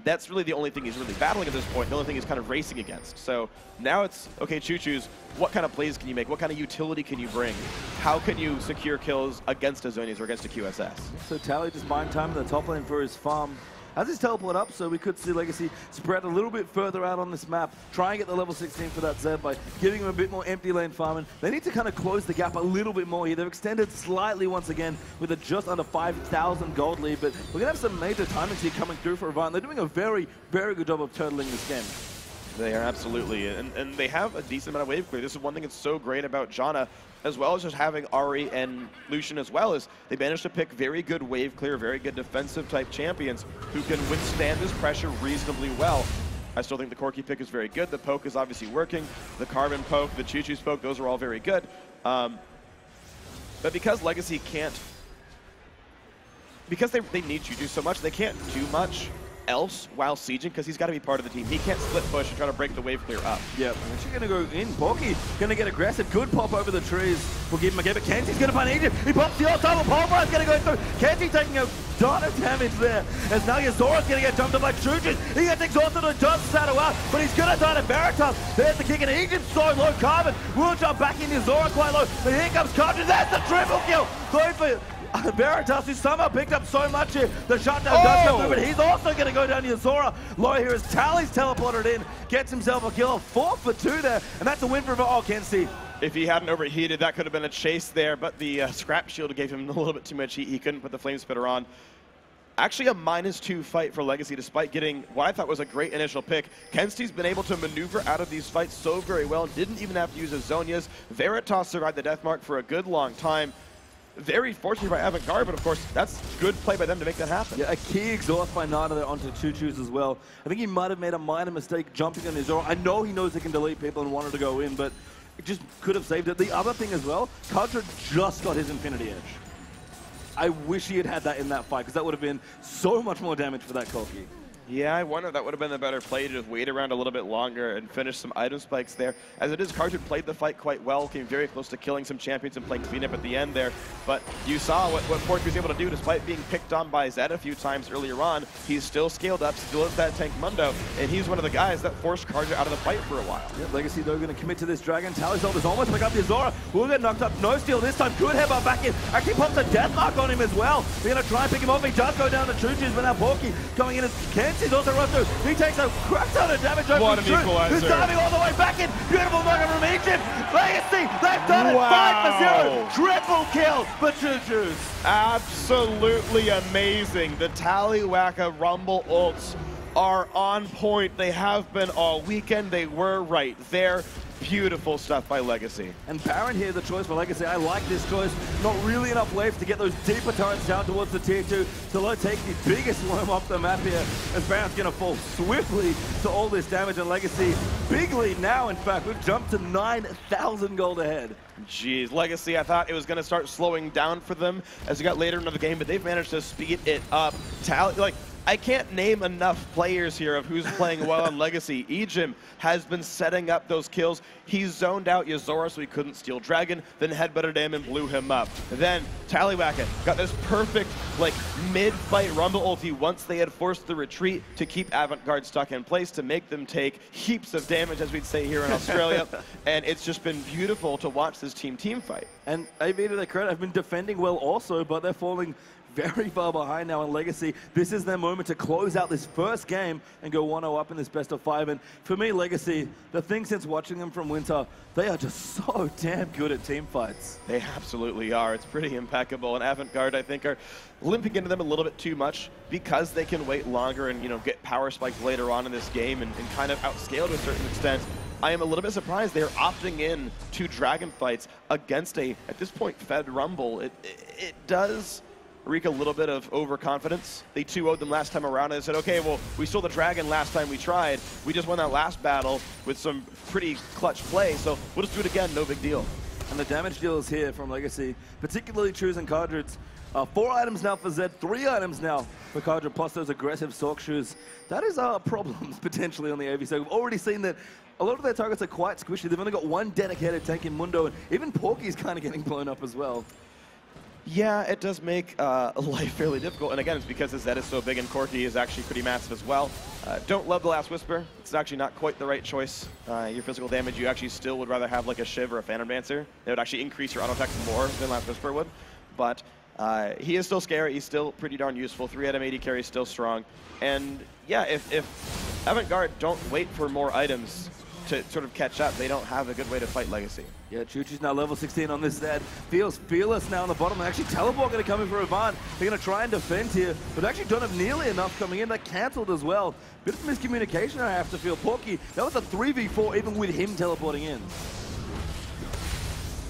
that's really the only thing he's really battling at this point, the only thing he's kind of racing against. So now it's, okay, Choo-Choo's, what kind of plays can you make? What kind of utility can you bring? How can you secure kills against a Zhonya's or against a QSS? So Tally just buying time in the top lane for his farm. Has his teleport up, so we could see Legacy spread a little bit further out on this map, try and get the level 16 for that Zed by giving him a bit more empty lane farming. They need to kind of close the gap a little bit more here. They've extended slightly once again with a just under 5,000 gold lead, but we're going to have some major timings here coming through for Avant. They're doing a very, very good job of turtling this game. They are, absolutely, and they have a decent amount of wave clear. This is one thing that's so great about Janna, as well as just having Ahri and Lucian as well, is they managed to pick very good wave clear, very good defensive type champions who can withstand this pressure reasonably well. I still think the Corki pick is very good. The poke is obviously working. The Carbon poke, the Choo-Choo's poke, those are all very good. But because Legacy can't, because they need Choo-Choo so much, they can't do much else while sieging, because he's got to be part of the team. He can't split push and try to break the wave clear up. Yep, actually going to go in. Porky going to get aggressive. Good pop over the trees. We'll give him a game, but Kensti's going to find Egypt. He pops the all-time pulverize going to go through. Kensti taking a ton of damage there, as now Yozora's going to get jumped up like Choo-Choo. He gets exhausted and jumps Sato out, but he's going to die to Veritas. There's the kick, and Egypt's so low. Carbon will jump back in. Yozora quite low, but here comes Carbon. There's the triple kill. Going for Veritas, who somehow picked up so much here. The shutdown does go through, but he's also going to go down to Yozora. Low here as Tally's teleported in, gets himself a kill, 4 for 2 there, and that's a win for Kensti. If he hadn't overheated, that could have been a chase there, but the scrap shield gave him a little bit too much heat. He couldn't put the flame spitter on. Actually a -2 fight for Legacy, despite getting what I thought was a great initial pick. Kensty's been able to maneuver out of these fights so very well, didn't even have to use his Zonias. Veritas survived the death mark for a good long time. Very fortunate by Avant Garde, but of course, that's good play by them to make that happen. Yeah, a key exhaust by Nada there onto Choo-Choo's as well. I think he might have made a minor mistake jumping on his Zora. I know he knows he can delete people and wanted to go in, but it just could have saved it. The other thing as well, Kadra just got his Infinity Edge. I wish he had had that in that fight, because that would have been so much more damage for that Koki. Yeah, I wonder if that would have been the better play to just wait around a little bit longer and finish some item spikes there. As it is, Cartridge played the fight quite well, came very close to killing some champions and playing cleanup at the end there. But you saw what Porky was able to do despite being picked on by Zed a few times earlier on. He's still scaled up, still has that tank Mundo, and he's one of the guys that forced Cartridge out of the fight for a while. Yeah, Legacy, though, going to commit to this Dragon. Talizol is almost back up the Azora. Will get knocked up. No steal this time. Good headbutt back in. Actually pops a death mark on him as well. They're going to try and pick him off. He does go down to Choo-Choo's, but now Porky coming in as Kensty's also run through. He takes a crap ton of damage over What an equalizer. Who's diving all the way back in. Beautiful knock from Egypt. Legacy, they've done it. 5-0. Triple kill for Choo-Choo's. Absolutely amazing. The Tallywhacker Rumble ults are on point. They have been all weekend. They were right there. Beautiful stuff by Legacy. And Baron here, the choice for Legacy. I like this choice. Not really enough waves to get those deeper turrets down towards the tier 2. So Lo takes the biggest worm off the map here, as Baron's going to fall swiftly to all this damage. And Legacy, big lead now, in fact. We've jumped to 9,000 gold ahead. Jeez, Legacy, I thought it was going to start slowing down for them as we got later into the game, but they've managed to speed it up. I can't name enough players here of who's playing well on Legacy. Ejim has been setting up those kills. He zoned out Yuzora so he couldn't steal Dragon, then headbutted him and blew him up. Then Tallywhacker got this perfect mid-fight Rumble ulti once they had forced the retreat to keep Avant Garde stuck in place to make them take heaps of damage, as we'd say here in Australia. And it's just been beautiful to watch this team fight. And AV, to their credit, have been defending well also, but they're falling very far behind now in Legacy. This is their moment to close out this first game and go 1-0 up in this best of 5. And for me, Legacy, the thing since watching them from Winter, they are just so damn good at team fights. They absolutely are. It's pretty impeccable. And Avant Garde, I think, are limping into them a little bit too much because they can wait longer and, get power spikes later on in this game and kind of outscale to a certain extent. I am a little bit surprised they're opting in to Dragon fights against at this point, Fed Rumble. It does reek a little bit of overconfidence. They 2-0'd them last time around and they said, okay, well, we stole the Dragon last time we tried. We just won that last battle with some pretty clutch play, so we'll just do it again, no big deal. And the damage deals here from Legacy, particularly choosing Cartridge. 4 items now for Zed, 3 items now for Cartridge, plus those aggressive Sork shoes. That is a problem, potentially, on the AV. So we've already seen that a lot of their targets are quite squishy. They've only got one dedicated tank in Mundo, and even Porky's kind of getting blown up as well. Yeah, it does make life fairly difficult, and again, it's because the Zed is so big and Corky is actually pretty massive as well. Don't love the Last Whisper. It's actually not quite the right choice. Your physical damage, you actually still would rather have like a Shiv or a Phantom Dancer. They would actually increase your auto attack more than Last Whisper would, but he is still scary. He's still pretty darn useful. 3-item AD carry is still strong, and yeah, if Avant Garde don't wait for more items to sort of catch up, they don't have a good way to fight Legacy. Yeah, Choo-Choo's now level 16 on this Zed. Feels fearless now on the bottom. Actually, Teleport going to come in for Avant. They're going to try and defend here, but actually don't have nearly enough coming in. That cancelled as well. Bit of miscommunication, I have to feel. Porky, that was a 3v4 even with him teleporting in.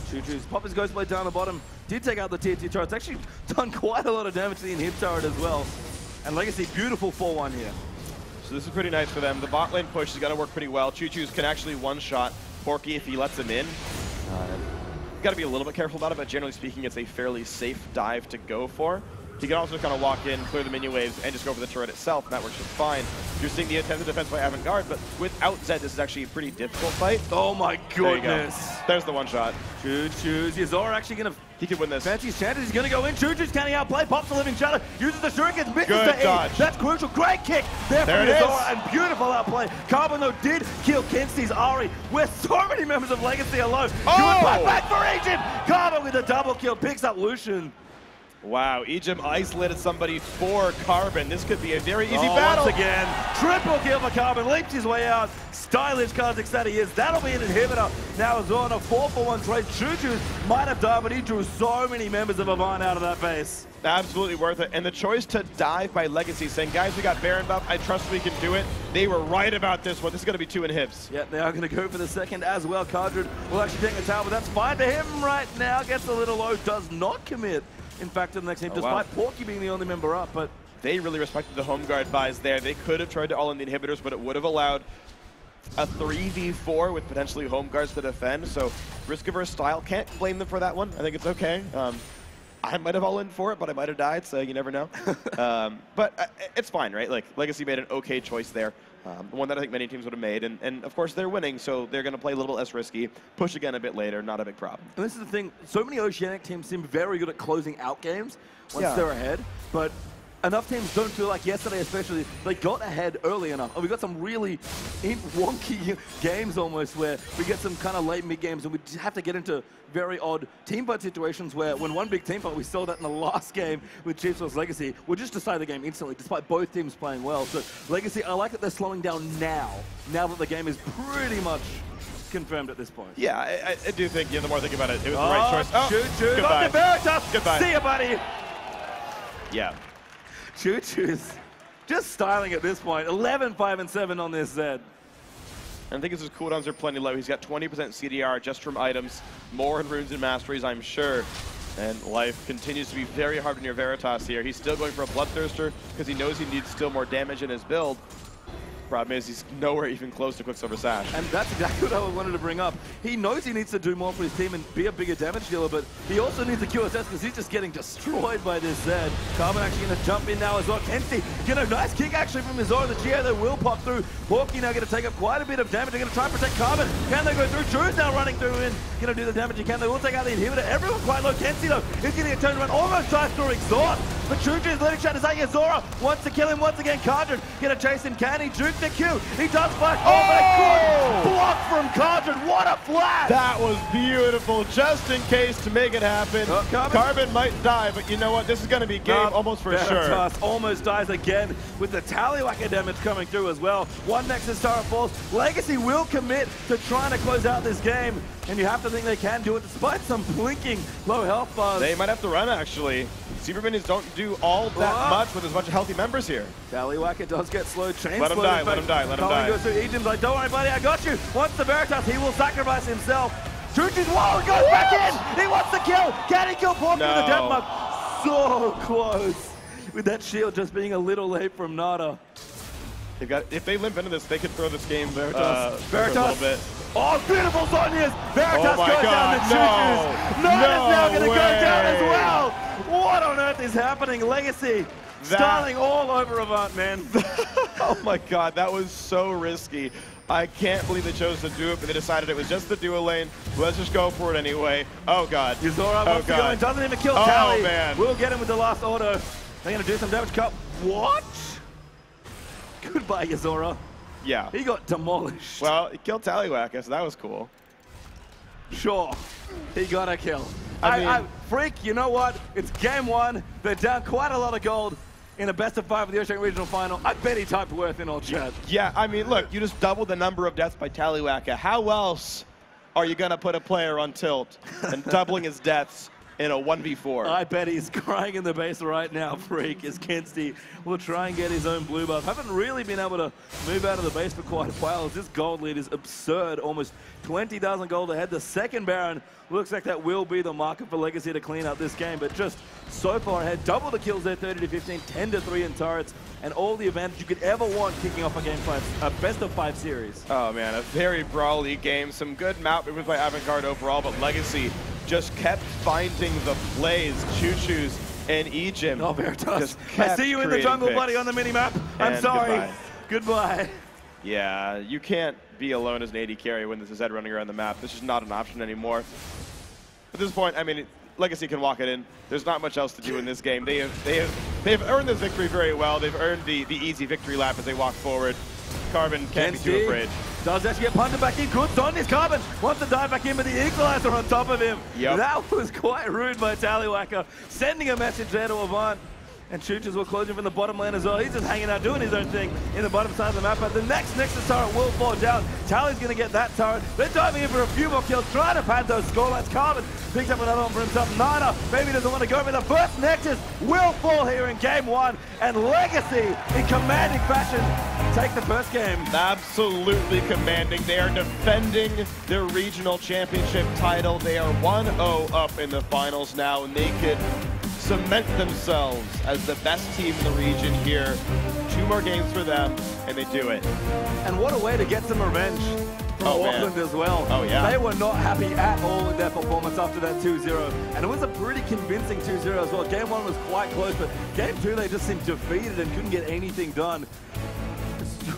Choo-Choo's pop his Ghost Blade down the bottom. Did take out the tier 2 turret. It's actually done quite a lot of damage to the inhib turret as well. And Legacy, beautiful 4-1 here. So this is pretty nice for them. The bot lane push is going to work pretty well. Choo-Choo's can actually one-shot Porky if he lets him in. Got to be a little bit careful about it, but generally speaking, it's a fairly safe dive to go for. He can also kind of walk in, clear the minion waves, and just go for the turret itself, and that works just fine. You're seeing the attempted defense by Avant Garde, but without Zed, this is actually a pretty difficult fight. Oh my goodness. There's the one-shot. Choo-Choo's. Yuzora actually going to... He could win this. Fancy his chances. He's going to go in. Choo-Choo's can't outplay. Pops the Living Shadow. Uses the Shurikens. Misses Good the dodge. E. That's crucial. Great kick there from Yuzora. And beautiful outplay. Carbon, though, did kill Kensty's Ari, where so many members of Legacy are low. Oh! Good back for Egypt. Carbon with a double kill. Picks up Lucian. Wow, Egypt isolated somebody for Carbon. This could be a very easy battle. Once again, triple kill for Carbon, leaps his way out. Stylish Kazakhs that he is. That'll be an inhibitor. Now is on a 4-for-1 trade. Choo-Choo might have died, but he drew so many members of Avant out of that base. Absolutely worth it. And the choice to dive by Legacy, saying, guys, we got Baron buff. I trust we can do it. They were right about this one. This is going to be 2 inhibs. Yeah, they are going to go for the second as well. Cardred will actually take the tower, but that's fine to him right now. Gets a little low, does not commit. In fact, to the next game, despite Porky being the only member up, but they really respected the home guard buys there. They could have tried to all in the inhibitors, but it would have allowed a 3v4 with potentially home guards to defend. So risk-averse style, can't blame them for that one. I think it's okay. I might have all in for it, but I might have died, so you never know. But it's fine, right? Like, Legacy made an okay choice there. One that I think many teams would have made. And of course, they're winning, so they're going to play a little less risky. Push again a bit later, not a big problem. And this is the thing. So many Oceanic teams seem very good at closing out games once they're ahead. But enough teams don't feel like yesterday especially, they got ahead early enough. And we got some really wonky games almost where we get some kind of late mid games and we just have to get into very odd team fight situations where when one big team fight, we saw that in the last game with Chiefs vs Legacy, we'll just decide the game instantly despite both teams playing well. So Legacy, I like that they're slowing down now that the game is pretty much confirmed at this point. Yeah, I do think, the more I think about it, it was the right choice. Oh, Choo-Choo, goodbye. Goodbye. See ya, buddy. Yeah. Choo-Choo's just styling at this point. 11, 5, and 7 on this Zed. I think his cooldowns are plenty low. He's got 20% CDR just from items, more in runes and masteries, I'm sure. And life continues to be very hard near Veritas here. He's still going for a Bloodthirster because he knows he needs still more damage in his build. Problem is, he's nowhere even close to Quicksilver Sash. And that's exactly what I wanted to bring up. He knows he needs to do more for his team and be a bigger damage dealer, but he also needs a QSS because he's just getting destroyed by this Zed. Carbon actually going to jump in now as well. Kenzie, get a nice kick actually from his Zora. The Geo that will pop through. Porky now going to take up quite a bit of damage. They're going to try and protect Carbon. Can they go through? Drew's now running through and going to do the damage he can. They will take out the inhibitor. Everyone quite low. Kenzie though is going to get turned around. Almost tries to exhaust. But Choo-Choo is letting shot. Is that Zora? Wants to kill him once again. Cardred going to chase him. Can he juke the Q? He does flash. Oh, my good block from Cardred. What a flash! That was beautiful, just in case to make it happen. Carbon might die, but you know what? This is going to be game almost for sure. Almost dies again with the Tallywhacker damage coming through as well. One Nexus Star falls. Legacy will commit to trying to close out this game, and you have to think they can do it despite some blinking low health bars. They might have to run, actually. Super Minions don't do all that much with as much healthy members here. Tallywhacker does get slowed. Let him die, let him die, let him die. Goes through. Ejim's like, don't worry, buddy, I got you. Once the Veritas, he will sacrifice himself. Choo-Choo's wall goes back in. He wants to kill. Can he kill Porky with the death mark? So close. With that shield just being a little late from Nada. If they limp into this, they could throw this game Veritas. a little bit. Oh, beautiful Zonias! Veritas goes down to Choo-Choo's. Nada's now going to go down as well. What on earth is happening? Legacy styling all over Avant, man. Oh my god, that was so risky. I can't believe they chose to do it, but they decided it was just the duo lane. Let's just go for it anyway. Oh god. Yuzora wants to go and doesn't even kill Tally. Oh man. We'll get him with the last auto. They're going to do some damage. What? Goodbye, Yuzora. Yeah. He got demolished. Well, he killed Tallywhacker, so that was cool. Sure. He got a kill. I mean, Freak, you know what? It's game one. They're down quite a lot of gold in a best of 5 of the Oceanic Regional Final. I bet he typed Worth in all chat. Yeah, I mean, look, you just doubled the number of deaths by Tallywhacker. How else are you going to put a player on tilt and doubling his deaths in a 1v4? I bet he's crying in the base right now, Freak, as Kenzie will try and get his own blue buff. Haven't really been able to move out of the base for quite a while, as this gold lead is absurd. Almost 20,000 gold ahead. The second Baron looks like that will be the marker for Legacy to clean up this game, but just so far ahead. Double the kills there, 30-15, 10-3 in turrets, and all the advantage you could ever want kicking off a game 5, a best of 5 series. Oh man, a very brawly game. Some good map movement by Avant Garde overall, but Legacy just kept finding the plays. Choo-Choo's and Ejim. Oh, Veritas. I see you in the jungle, buddy, on the mini-map. I'm sorry. Goodbye. Yeah, you can't be alone as an AD carry when there's a Zed running around the map. This is not an option anymore. At this point, I mean, Legacy can walk it in. There's not much else to do in this game. They have earned this victory very well. They've earned the easy victory lap as they walk forward. Carbon can't be too afraid. Does actually get punted back in. Good on his Carbon. Wants to dive back in, but the equalizer on top of him. Yep. That was quite rude by Tallywhacker, sending a message there to Avant. And Chooches will close him from the bottom lane as well. He's just hanging out, doing his own thing in the bottom side of the map. But the next Nexus turret will fall down. Tally's going to get that turret. They're diving in for a few more kills, trying to pad those scorelines. Carbon picks up another one for himself. Nana maybe doesn't want to go, but the first Nexus will fall here in game 1. And Legacy, in commanding fashion, take the first game. Absolutely commanding. They are defending their regional championship title. They are 1-0 up in the finals now, and they could cement themselves as the best team in the region here. 2 more games for them, and they do it. And what a way to get some revenge from Auckland as well. Oh, yeah. They were not happy at all with their performance after that 2-0. And it was a pretty convincing 2-0 as well. Game 1 was quite close, but game 2 they just seemed defeated and couldn't get anything done.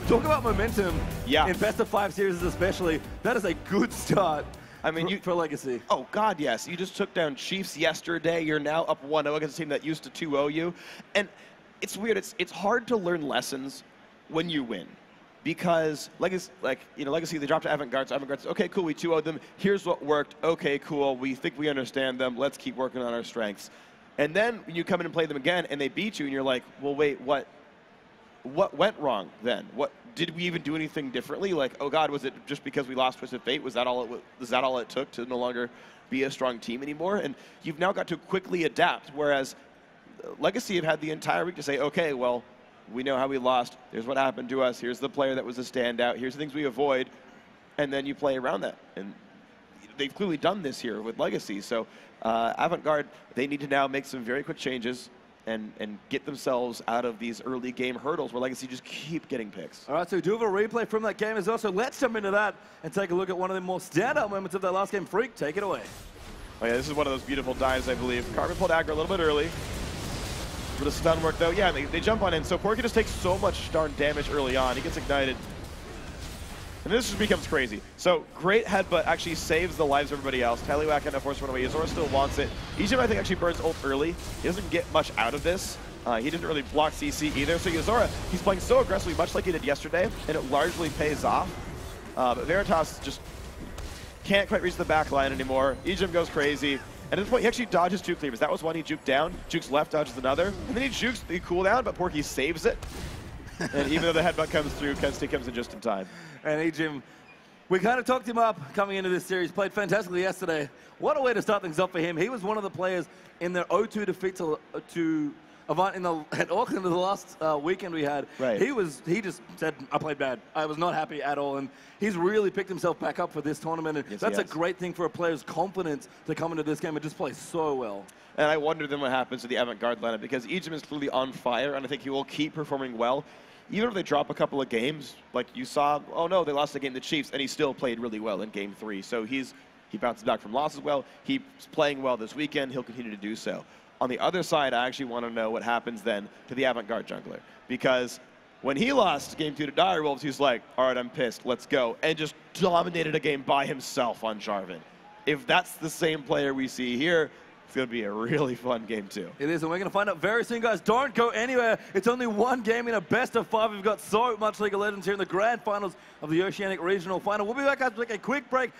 Talk about momentum in best of 5 series especially. That is a good start. I mean, for Legacy. Oh, God, yes. You just took down Chiefs yesterday. You're now up 1-0 against a team that used to 2-0 you. And it's weird. It's hard to learn lessons when you win. Because Legacy, Legacy, they dropped to Avant Garde. So Avant Garde says, okay, cool, we 2-0'd them. Here's what worked. Okay, cool. We think we understand them. Let's keep working on our strengths. And then when you come in and play them again, and they beat you, and you're like, well, wait, what went wrong then? Did we even do anything differently? Like, oh God, was it just because we lost Twisted Fate? Was that all it took to no longer be a strong team anymore? And you've now got to quickly adapt, whereas Legacy have had the entire week to say, okay, well, we know how we lost. Here's what happened to us. Here's the player that was a standout. Here's the things we avoid. And then you play around that. And they've clearly done this here with Legacy. So Avant Garde, they need to now make some very quick changes and get themselves out of these early game hurdles where Legacy just keep getting picks. All right, so we do have a replay from that game as well. So let's jump into that and take a look at one of the more standout moments of that last game. Freak, take it away. Oh yeah, this is one of those beautiful dives, I believe. Carbon pulled aggro a little bit early. Bit of stun work though. Yeah, they jump on in. So Porky just takes so much darn damage early on. He gets ignited. And this just becomes crazy. So great headbutt actually saves the lives of everybody else. Tallywhacker and force run away. Yuzora still wants it. Egypt, I think, actually burns ult early. He doesn't get much out of this. He didn't really block CC either. So Yuzora, he's playing so aggressively, much like he did yesterday, and it largely pays off. But Veritas just can't quite reach the back line anymore. Egypt goes crazy. And at this point, he actually dodges two cleavers. That was one he juked down. Juke's left dodges another. And then he jukes the cooldown, but Porky saves it. And even though the headbutt comes through, Kenstey comes in just in time. And Ejim, we kind of talked him up coming into this series. Played fantastically yesterday. What a way to start things up for him. He was one of the players in their 0-2 defeat to Avant at Auckland in the last weekend we had. Right. He just said, I played bad. I was not happy at all. And he's really picked himself back up for this tournament. And yes, that's a great thing for a player's confidence to come into this game and just play so well. And I wonder then what happens to the Avant Garde lineup, because Ejim is clearly on fire, and I think he will keep performing well. Even if they drop a couple of games, like you saw, oh no, they lost the game to the Chiefs, and he still played really well in Game 3. So he bounces back from losses well. He's playing well this weekend. He'll continue to do so. On the other side, I actually want to know what happens then to the Avant Garde jungler. Because when he lost Game 2 to Direwolves, he's like, all right, I'm pissed, let's go. And just dominated a game by himself on Jarvan. If that's the same player we see here, it's going to be a really fun game, too. It is, and we're going to find out very soon, guys. Don't go anywhere. It's only one game in a best of 5. We've got so much League of Legends here in the grand finals of the Oceanic Regional Final. We'll be back after a quick break.